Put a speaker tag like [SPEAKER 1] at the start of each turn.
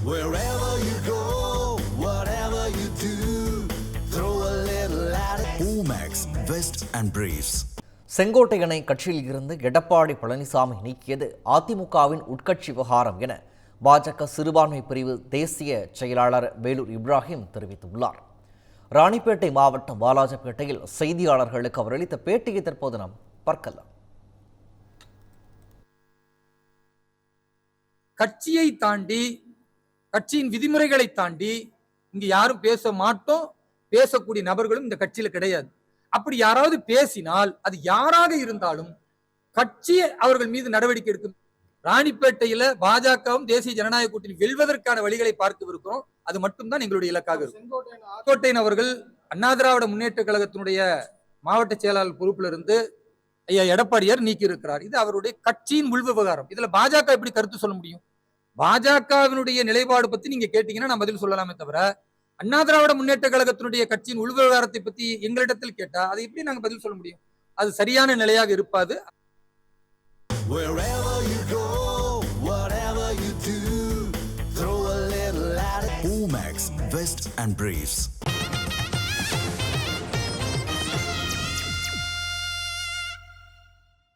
[SPEAKER 1] Wherever you go, whatever you do, throw a little at it. Omax, Vest and Briefs.
[SPEAKER 2] செங்கோட்டையனை கட்சியில் இருந்து எடப்பாடி பழனிசாமி நீக்கியது அதிமுகவின் உட்கட்சி விவகாரம் என பாஜக சிறுபான்மை பிரிவு தேசிய செயலாளர் வேலூர் இப்ராஹிம் தெரிவித்துள்ளார். ராணிப்பேட்டை மாவட்டம் வாலாஜப்பேட்டையில் செய்தியாளர்களுக்கு அவர் அளித்த பேட்டியை தற்போது நாம் பார்க்கலாம்.
[SPEAKER 3] கட்சியை தாண்டி, கட்சியின் விதிமுறைகளை தாண்டி இங்க யாரும் பேச மாட்டோம், பேசக்கூடிய நபர்களும் இந்த கட்சியில கிடையாது. அப்படி யாராவது பேசினால் அது யாராக இருந்தாலும் கட்சி அவர்கள் மீது நடவடிக்கை எடுக்கும். ராணிப்பேட்டையில பாஜகவும் தேசிய ஜனநாயக கூட்டணி வெல்வதற்கான வழிகளை பார்க்கவிருக்கிறோம். அது மட்டும்தான் எங்களுடைய இலக்காக இருக்கும். செங்கோட்டையன் அவர்கள் அண்ணா திராவிட முன்னேற்ற கழகத்தினுடைய மாவட்ட செயலாளர் பொறுப்புல இருந்து ஐயா எடப்பாடியார் நீக்கி இருக்கிறார். இது அவருடைய கட்சியின் உள் விவகாரம். இதுல பாஜக எப்படி கருத்து சொல்ல முடியும்? பாஜகவினுடைய நிலைப்பாடு பத்தி நீங்க கேட்டீங்கன்னா நான் பதில் சொல்லலாமே தவிர, அண்ணா திராவிட முன்னேற்ற கழகத்தினுடைய கட்சியின் உள் விவகாரத்தை பத்தி எங்களிடத்தில் கேட்டா அதை எப்படி நாங்க பதில் சொல்ல முடியும்? அது சரியான நிலையாக இருப்பாது.
[SPEAKER 1] Wherever you go, whatever you do, throw a little at it. Omax, Vest and Briefs.